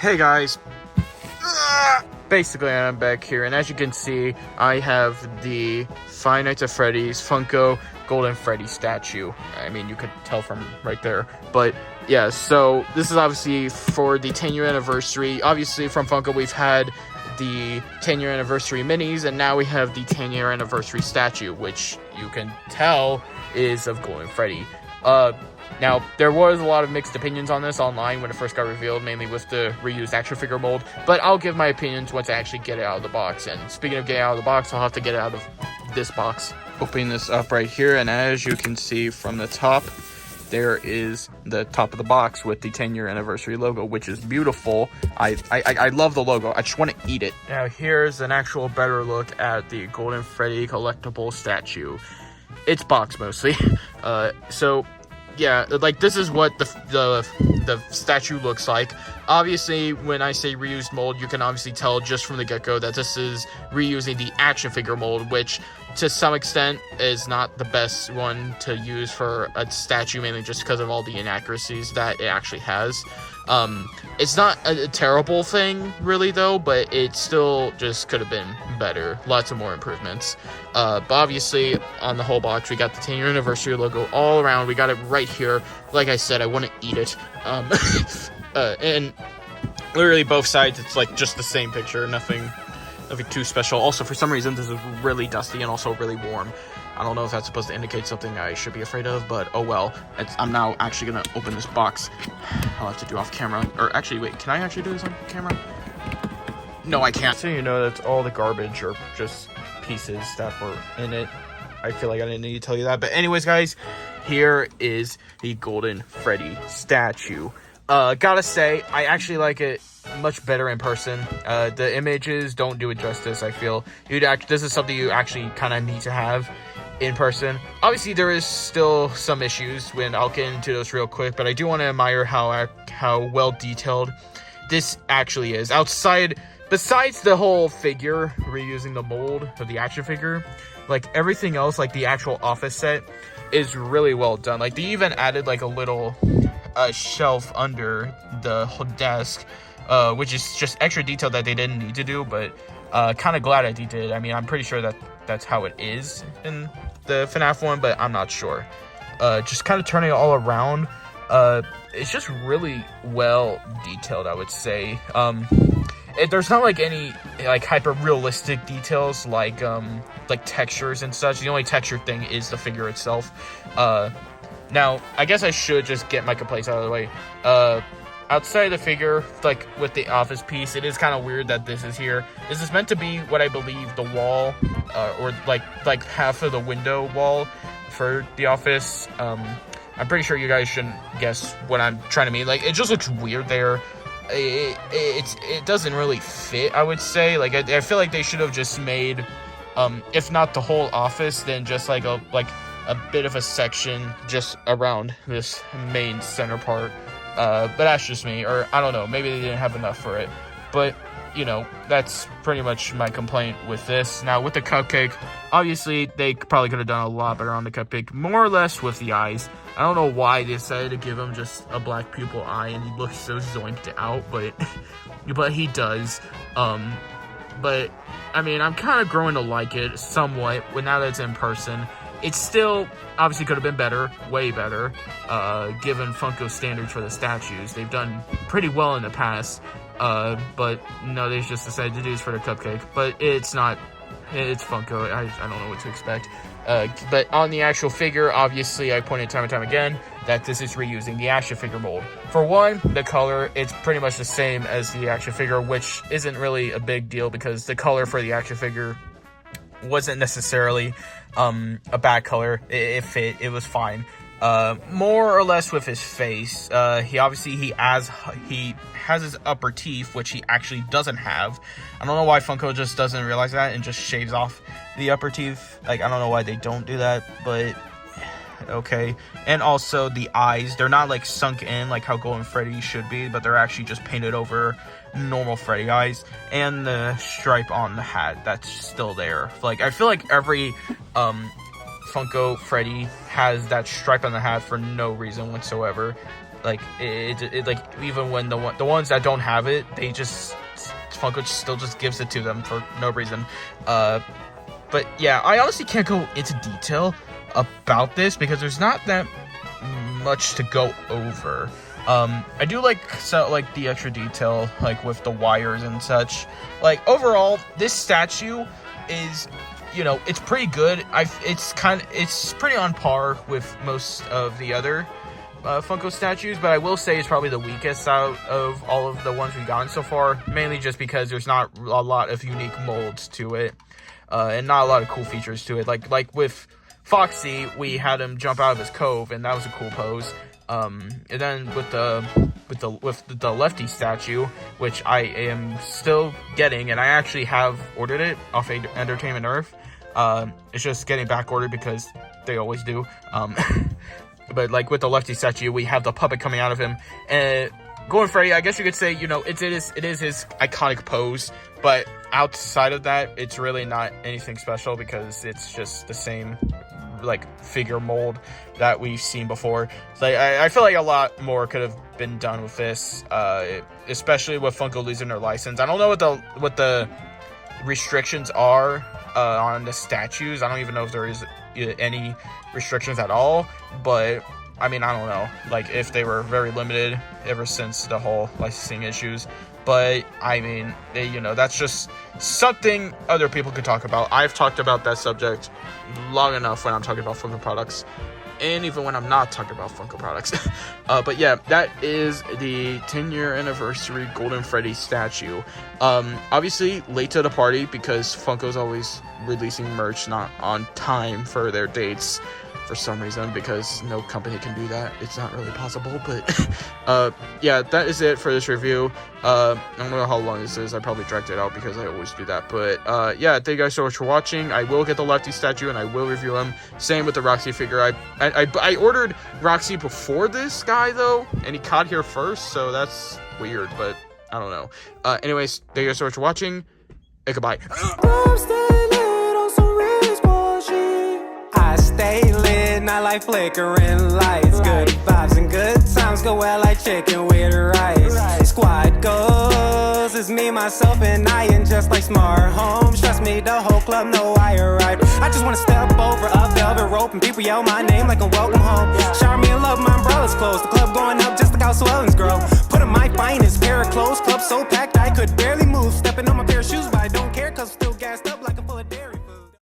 Hey guys, basically I'm back here, and as you can see, I have the Five Nights at Freddy's Funko Golden Freddy Statue. I mean, you could tell from right there, but yeah, so this is obviously for the 10-year anniversary. Obviously from Funko we've had the 10-year anniversary minis, and now we have the 10-year anniversary statue, which you can tell is of Golden Freddy. Now, there was a lot of mixed opinions on this online when it first got revealed, mainly with the reused action figure mold, but I'll give my opinions once I actually get it out of the box. And speaking of getting out of the box, I'll have to get it out of this box. Opening this up right here, and as you can see from the top, there is the top of the box with the 10-year anniversary logo, which is beautiful. I love the logo. I just want to eat it. Now, here's an actual better look at the Golden Freddy collectible statue. It's boxed mostly. So yeah, like this is what the statue looks like. Obviously, when I say reused mold, you can obviously tell just from the get-go that this is reusing the action figure mold, which to some extent is not the best one to use for a statue, mainly just because of all the inaccuracies that it actually has. It's not a terrible thing, really, though, but it still just could have been better. Lots of more improvements. But obviously, on the whole box, we got the 10-year anniversary logo all around. We got it right here. Like I said, I want to eat it. And literally both sides, it's like just the same picture. Nothing too special. Also, for some reason, this is really dusty and also really warm. I don't know if that's supposed to indicate something I should be afraid of, but oh well. I'm now actually going to open this box. I'll have to do off camera. Or actually, wait, can I actually do this on camera? No, I can't. So you know that's all the garbage or just pieces that were in it. I feel like I didn't need to tell you that. But anyways, guys, here is the Golden Freddy statue. Gotta say, I actually like it much better in person. The images don't do it justice, I feel. This is something you actually kind of need to have in person. Obviously, there is still some issues when I'll get into those real quick, but I do want to admire how well detailed this actually is. Besides the whole figure, reusing the mold of the action figure, like everything else, like the actual office set, is really well done. Like they even added like a little shelf under the desk, which is just extra detail that they didn't need to do, but kind of glad that they did. I mean, I'm pretty sure that that's how it is in the FNAF one, but I'm not sure. Just kind of turning it all around, it's just really well detailed, I would say. There's not like any like hyper realistic details like textures and such. The only texture thing is the figure itself. Now, I guess I should just get my complaints out of the way. Outside of the figure, like with the office piece, it is kind of weird that this is here. This is meant to be what I believe the wall, or like half of the window wall for the office. I'm pretty sure you guys shouldn't guess what I'm trying to mean. Like, it just looks weird there. It doesn't really fit, I would say. Like, I feel like they should have just made, if not the whole office, then just like a bit of a section just around this main center part. But that's just me, or I don't know, maybe they didn't have enough for it. But, you know, that's pretty much my complaint with this. Now, with the cupcake, obviously, they probably could have done a lot better on the cupcake, more or less with the eyes. I don't know why they decided to give him just a black pupil eye, and he looks so zoinked out, but he does. But, I mean, I'm kind of growing to like it somewhat, now that it's in person. It still obviously could have been better, way better, given Funko's standards for the statues. They've done pretty well in the past, but no, they just decided to do this for the cupcake. But it's Funko. I don't know what to expect. But on the actual figure, obviously, I pointed time and time again that this is reusing the action figure mold. For one, the color, it's pretty much the same as the action figure, which isn't really a big deal because the color for the action figure wasn't necessarily a bad color. It fit. It was fine. More or less with his face. He has his upper teeth, which he actually doesn't have. I don't know why Funko just doesn't realize that and just shaves off the upper teeth. Like, I don't know why they don't do that, but okay. And also the eyes, they're not like sunk in like how Golden Freddy should be, but they're actually just painted over normal Freddy eyes. And the stripe on the hat, that's still there. Like, I feel like every Funko Freddy has that stripe on the hat for no reason whatsoever. Like it like even when the ones that don't have it, they just Funko still just gives it to them for no reason. But yeah, I honestly can't go into detail about this because there's not that much to go over. I do like the extra detail, like with the wires and such. Like overall, this statue is, you know, it's pretty good. It's pretty on par with most of the other Funko statues, but I will say it's probably the weakest out of all of the ones we've gotten so far, mainly just because there's not a lot of unique molds to it, and not a lot of cool features to it. Like with Foxy, we had him jump out of his cove, and that was a cool pose. And then with the Lefty statue, which I am still getting, and I actually have ordered it off Entertainment Earth. It's just getting back ordered because they always do. But like with the Lefty statue, we have the puppet coming out of him, and Golden Freddy, I guess you could say, you know, it is his iconic pose, but outside of that, it's really not anything special because it's just the same like figure mold that we've seen before. So I feel like a lot more could have been done with this, especially with Funko losing their license. I don't know what the restrictions are on the statues. I don't even know if there is any restrictions at all, but I mean, I don't know, like if they were very limited ever since the whole licensing issues. But I mean, you know, that's just something other people could talk about. I've talked about that subject long enough when I'm talking about Funko products, and even when I'm not talking about Funko products. But yeah, that is the 10-year anniversary Golden Freddy statue. Obviously late to the party because Funko's always releasing merch not on time for their dates for some reason, because no company can do that. It's not really possible, but yeah, that is it for this review. I don't know how long this is. I probably dragged it out because I always do that, but yeah, thank you guys so much for watching. I will get the Lefty statue and I will review him. Same with the Roxy figure. I ordered Roxy before this guy though, and he caught here first, so that's weird, but I don't know. Anyways, thank you guys so much for watching, and goodbye. I stay lit, not like flickering lights. Good vibes and good times go well like chicken with rice. Squad goes, it's me, myself, and I, and just like smart homes. Trust me, the whole club know I arrived. I just wanna step over a velvet rope and people yell my name like a welcome home. Shower me in love, my umbrella's closed. The club going up just like how swellings grow. Put on my finest pair of clothes, club so packed I could barely move. Stepping on my pair of shoes, but I don't care, cause I'm still gassed up like I'm full of dairy.